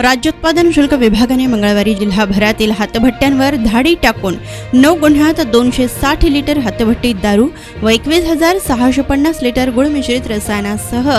राज्य उत्पादन शुल्क विभागाने मंगळवारी जिल्हाभरातील हातभट्ट्यांवर धाडी टाकून 9 गुन्ह्यात 260 लिटर हातभट्टी दारू व 21,650 लिटर गुळ मिश्रित रसायनासह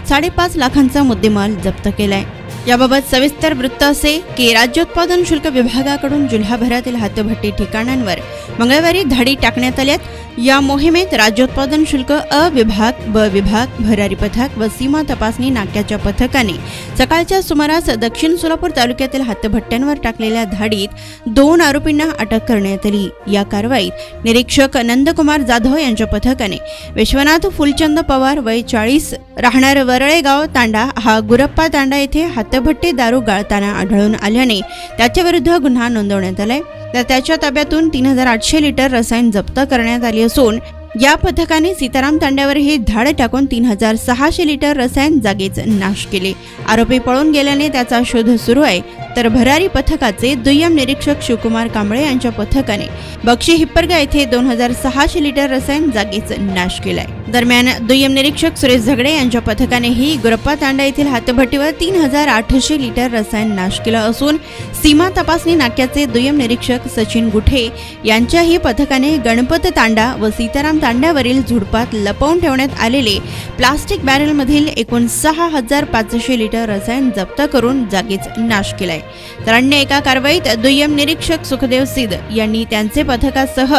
5.5 लाखांचा मुद्देमाल जप्त केलाय। याबाबत सविस्तर वृत्त असे की राज्य उत्पादन शुल्क विभागाकडून जिल्हाभरातील हातभट्टी ठिकाणांवर मंगळवारी धाडी टाकण्यात आल्यात। या मोहिमेत राज्य उत्पादन शुल्क अ विभाग, ब विभाग, भरारी पथक व सीमा तपासणी नाक्याच्या पथकाने सकाळच्या सुमारास दक्षिण सोलापूर तालुक्यातील हातभट्ट्यांवर टाकलेल्या धाडीत 2 आरोपींना अटक करण्यात आली। या कारवाईत निरीक्षक नंदकुमार जाधव यांच्या पथकाने विश्वनाथ फुलचंद पवार वय 40 राहणार वरळेगाव तांडा हा गुरप्पा तांडा येथे हातभट्टी दारू गाळताना आढळून आल्याने त्याच्याविरुद्ध गुन्हा नोंदवण्यात आलाय। तर त्याच्या ताब्यातून 3,800 लिटर रसायन जप्त करण्यात आले असून या पथकाने सीताराम तांड्यावरही धाड टाकून 3,600 लिटर रसायन जागीच नाश केले। आरोपी पळून गेल्याने त्याचा शोध सुरू आहे। तर भरारी पथकाचे दुय्यम निरीक्षक शिवकुमार कांबळे यांच्या पथकाने बक्षी हिप्परगा येथे 2,600 लिटर रसायन जागीच नाश केलाय। दरम्यान दुय्यम निरीक्षक सुरेश झगडे यांच्या पथकानेही गुरप्पा तांडा येथील हातभट्टीवर 3,800 लिटर रसायन नाश केलं असून सीमा तपासणी नाक्याचे दुय्यम निरीक्षक सचिन गुठे यांच्याही पथकाने गणपत तांडा व सीताराम तांड्यावरील झुडपात लपवून ठेवण्यात आलेले प्लास्टिक बॅरलमधील एकूण 6,500 लिटर रसायन जप्त करून जागीच नाश केलाय। तर अन्य एका कारवाईत दुय्यम निरीक्षक सुखदेव सिद्ध यांनी त्यांचे पथकासह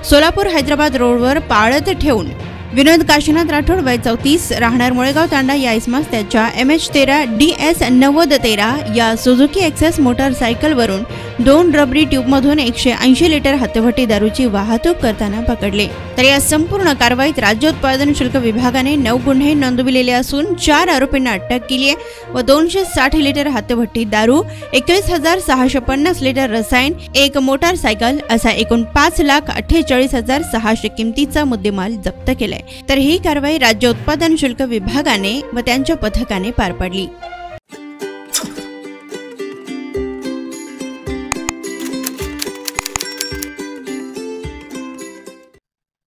सोलापूर हैदराबाद रोडवर पाळत ठेवून विनोद काशीनाथ राठोड वय 34 राहणार मुळेगाव तांडा या इसमास त्याच्या MH13 DS 9013 या सुझुकी एक्सेस मोटारसायकलवरून 2 रबरी ट्यूबमधून 180 लिटर हातभट्टी दारूची वाहतूक करताना पकडले। तर या संपूर्ण कारवाईत राज्य उत्पादन शुल्क विभागाने 9 गुन्हे नोंदविलेले असून 4 आरोपींना अटक केली आहे व 260 लिटर हातभट्टी दारू, 21,650 लिटर रसायन, 1 मोटारसायकल असा एकूण 5,48,600 किमतीचा मुद्देमाल जप्त केलाय। तर ही कारवाई राज्य उत्पादन शुल्क विभागाने व त्यांच्या पथकाने पार पाडली।